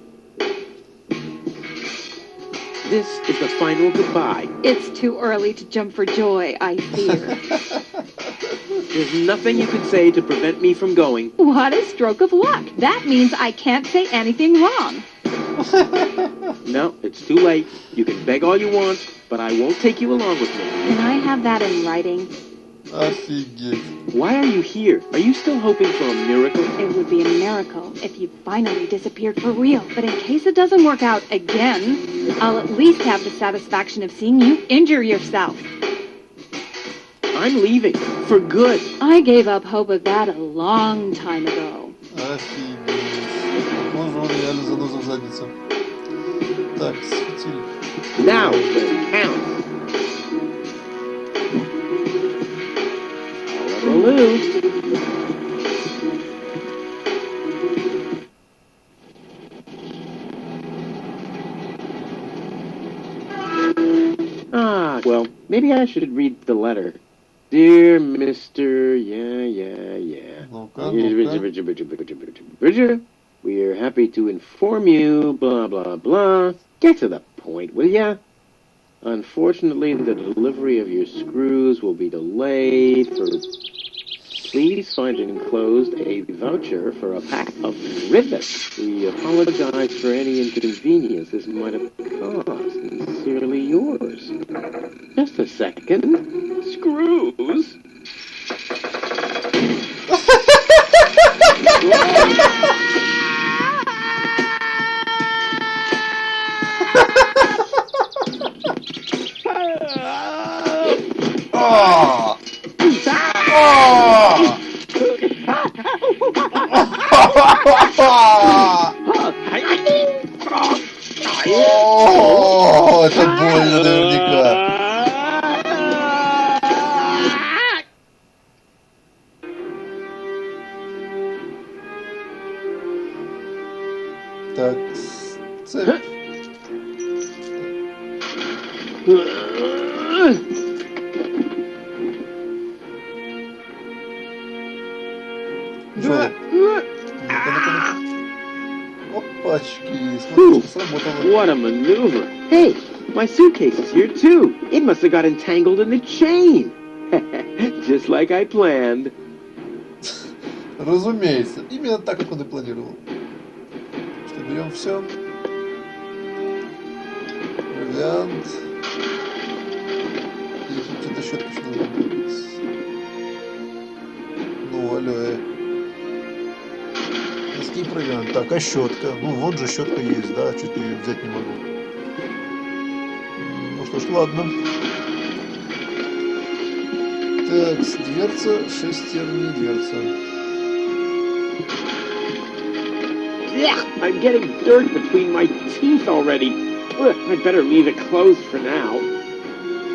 Speaker 2: This is the final goodbye.
Speaker 6: It's too early to jump for joy, I fear.
Speaker 2: There's nothing you can say to prevent me from going.
Speaker 6: What a stroke of luck. That means I can't say anything wrong.
Speaker 2: No, it's too late. You can beg all you want, but I won't take you along with me.
Speaker 6: Can I have that in writing?
Speaker 1: Офигеть.
Speaker 2: Why are you here? Are you still hoping for a miracle?
Speaker 6: It would be a miracle if you finally disappeared for real. But in case it doesn't work out again, I'll at least have the satisfaction of seeing you injure yourself.
Speaker 2: I'm leaving. For good.
Speaker 6: I gave up hope of that a long time ago.
Speaker 1: Офигеть. Похоже, он реально заноза в задницу. Так, светили.
Speaker 2: Now for count. Baloo. Ah, well, maybe I should read the letter. Dear Mr. Yeah.
Speaker 1: Ну-ка, ну-ка.
Speaker 2: We are happy to inform you, blah, blah, blah. Get to the point, will ya? Unfortunately, the delivery of your screws will be delayed for... Please find enclosed a voucher for a pack of rivets. We apologize for any inconvenience this might have caused. Sincerely yours. Just a second. Screws?
Speaker 1: А! О, это больно наверняка. Так, цепь. Жёлоб. Ну-ка. Опачки, смотрите, сработало.
Speaker 2: What a maneuver. Hey, my suitcase is here too. It must have got entangled in the chain. Just like I planned.
Speaker 1: Разумеется, именно так, как он и планировал. Что, берем все. вариант. И тут что-то щетка еще нужно будет. Ну, алло. Носки проверяем. Так, а щетка? Ну, вот же щетка есть, да? Что-то ее взять не могу. Ну что ж, ладно. Так, дверца, шестерни, дверца.
Speaker 2: Yeah, I'm getting dirt between my teeth already. I'd better leave it closed for now.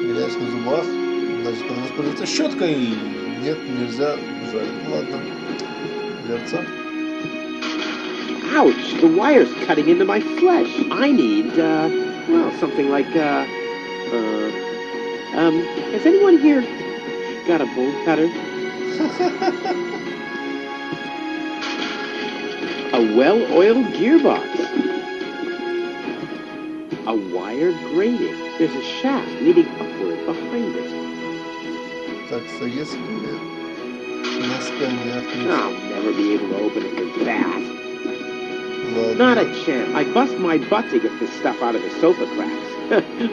Speaker 1: Грязь на зубах. Значит, надо воспользоваться щеткой. Нет, нельзя. Жаль. Ладно. Дверца.
Speaker 2: Ouch, the wire's cutting into my flesh. I need, well, something like, has anyone here got a bolt cutter? A well-oiled gearbox. A wire grating. There's a shaft leading upward behind it.
Speaker 1: Так, советские носками открыть.
Speaker 2: I'll never be able to open it with that.
Speaker 1: Ладно.
Speaker 2: Not a chance. I bust my butt to get this stuff out of the sofa cracks.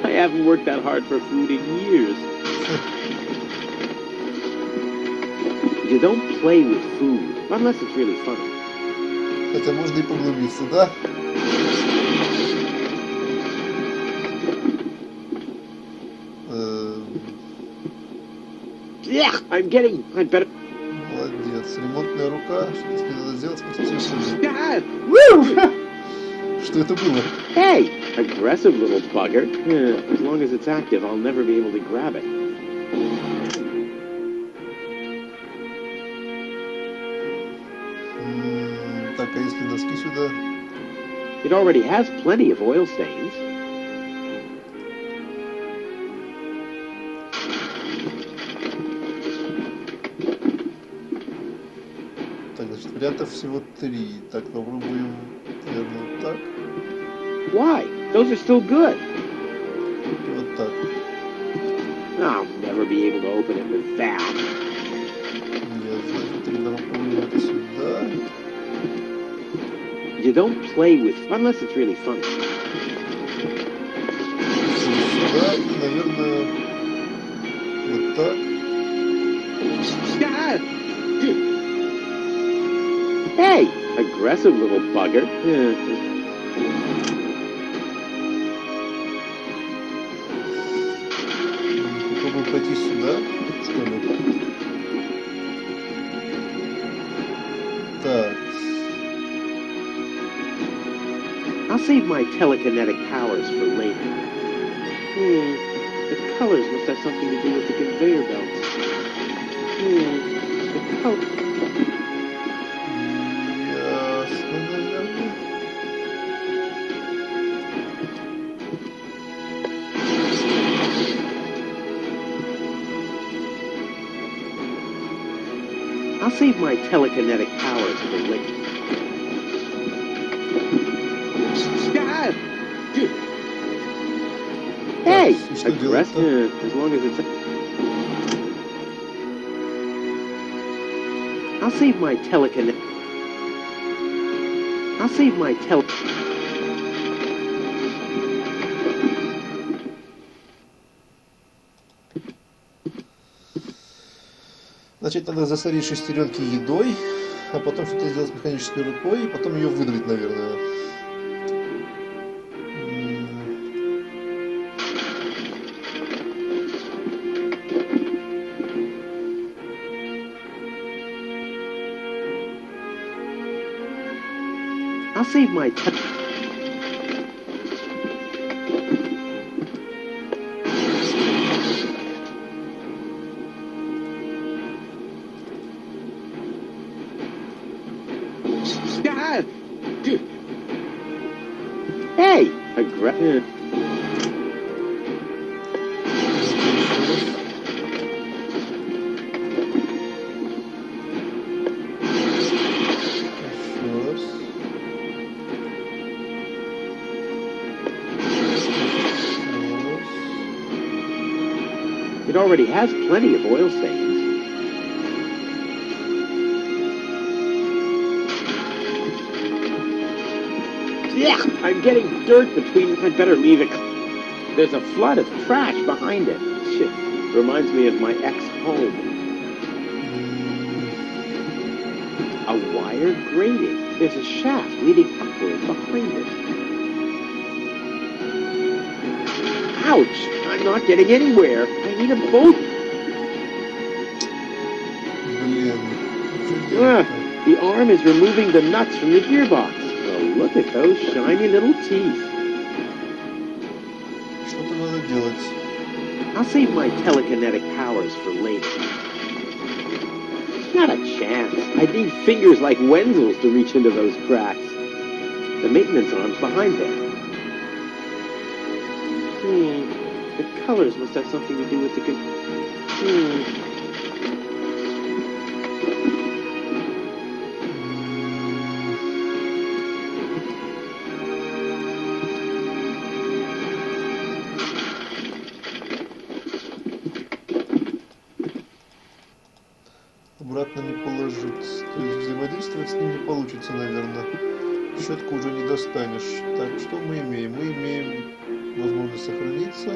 Speaker 2: I haven't worked that hard for food in years. You don't play with food, unless it's really funny.
Speaker 1: Хотя можно и поглубиться, да?
Speaker 2: Yeah, I'm better.
Speaker 1: Молодец. Ремонтная рука. Что тебе надо сделать?
Speaker 2: God, woo!
Speaker 1: Что это было?
Speaker 2: Hey, aggressive little bugger. As long as it's active, I'll never be able to grab it.
Speaker 1: Так, а если носки сюда?
Speaker 2: It already has plenty of oil stains.
Speaker 1: Так, значит, вариантов всего 3. Так, попробуем, наверное, вот так.
Speaker 2: Why? Those are still good.
Speaker 1: И вот так.
Speaker 2: I'll never be able to open it with that.
Speaker 1: Нет, значит, тогда попробуем это сюда.
Speaker 2: You don't play with, unless it's really funny.
Speaker 1: Сюда и, наверное, вот так.
Speaker 2: God! Hey, aggressive little bugger.
Speaker 1: Попробуем пойти сюда, что ли? Так.
Speaker 2: I'll save my telekinetic powers for later. The colors must have something to do with the conveyor belts. The color...
Speaker 1: Ясно, наверное.
Speaker 2: I'll save my telekinetic powers for later. God! Hey!
Speaker 1: Что делать-то?
Speaker 2: As long as it's... I'll save my telekinetic... I'll save my tele...
Speaker 1: Значит, надо засорить шестеренки едой, а потом что-то сделать с механической рукой, и потом ее выдрать, наверное.
Speaker 2: I'll save my God! Hey! Aggressive. It already has plenty of oil stains. Yeah, I'm getting dirt between... I'd better leave it. There's a flood of trash behind it. Shit, reminds me of my ex-home. A wire grating. There's a shaft leading upward behind it. Ouch! I'm not getting anywhere. I need a boat.
Speaker 1: Блин.
Speaker 2: The arm is removing the nuts from the gearbox. Oh, look at those shiny little teeth.
Speaker 1: Что-то надо делать.
Speaker 2: I'll save my telekinetic powers for later. Not a chance. I'd need fingers like Wenzel's to reach into those cracks. The maintenance arm's behind there. The colors must have something to do with the...
Speaker 1: Обратно не положить. То есть взаимодействовать с ним не получится, наверное. Щетку уже не достанешь. Так, что мы имеем? Мы имеем возможность сохраниться.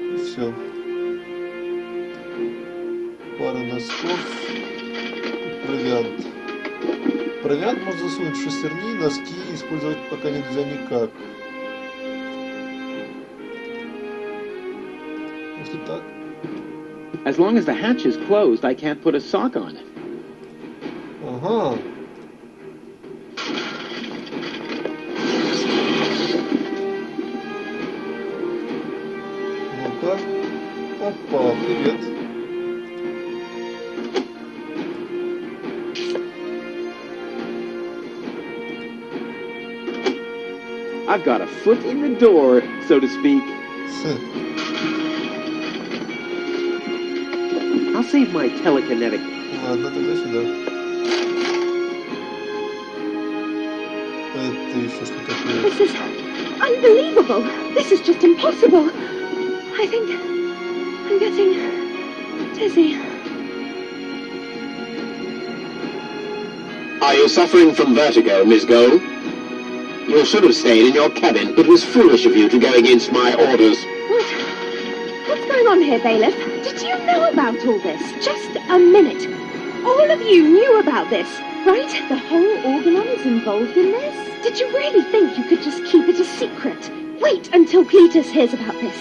Speaker 1: И все. Пара носков. Провиант. Провиант можно засунуть в шестерни, носки использовать пока нельзя никак. Если так.
Speaker 2: As long as the hatch is closed, I can't put a sock on it.
Speaker 1: Ага. Ну-ка. Опа, привет.
Speaker 2: I've got a foot in the door, so to speak. I'll save my telekinetic.
Speaker 1: Ладно, тогда сюда. Это еще что такое?
Speaker 6: This is unbelievable. This is just impossible. I think I'm getting dizzy.
Speaker 7: Are you suffering from vertigo, Miss Gold? You should have stayed in your cabin. It was foolish of you to go against my orders.
Speaker 6: What? What's going on here, Bailiff? Did you know about all this? Just a minute. All of you knew about this, right? The whole Organon is involved in this? Did you really think you could just keep it a secret? Wait until Cletus hears about this.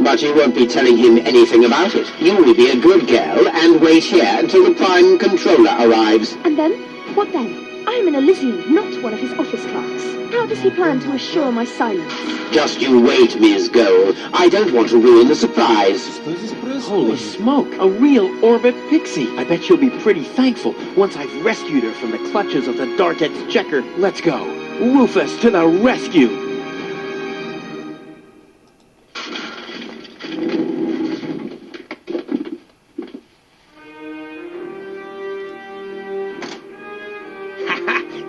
Speaker 7: But you won't be telling him anything about it. You will be a good girl and wait here until the Prime Controller arrives.
Speaker 6: And then? What then? I'm an Elysian, not one of his office clerks. How does he plan to assure my silence?
Speaker 7: Just you wait, Miss Gold. I don't want to ruin the surprise.
Speaker 1: Что здесь происходит?
Speaker 2: Holy smoke, a real orbit pixie. I bet she'll be pretty thankful once I've rescued her from the clutches of the Dark Exchequer. Let's go. Rufus to the rescue.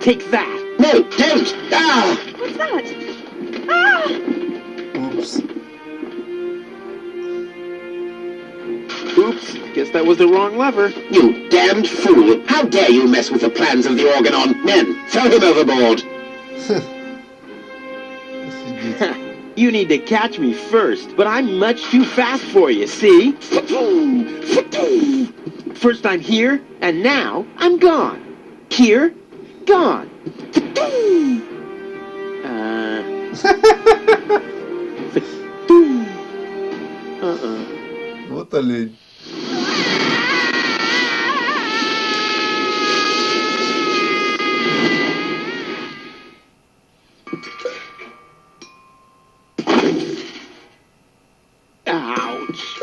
Speaker 2: Take that!
Speaker 7: No, don't! Ah!
Speaker 6: What's that? Ah!
Speaker 1: Упс.
Speaker 2: Oops, guess that was the wrong lever.
Speaker 7: You damned fool! How dare you mess with the plans of the Organon? Men, throw him overboard!
Speaker 1: Офигеть.
Speaker 2: You need to catch me first, but I'm much too fast for you, see? First I'm here, and now I'm gone. Here, gone.
Speaker 1: Вот олень.
Speaker 2: Ouch.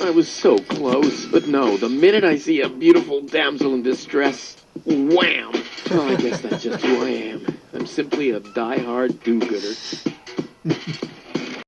Speaker 2: I was so close, but no, the minute I see a beautiful damsel in distress, wham! Oh, I guess that's just who I am. I'm simply a die-hard do-gooder.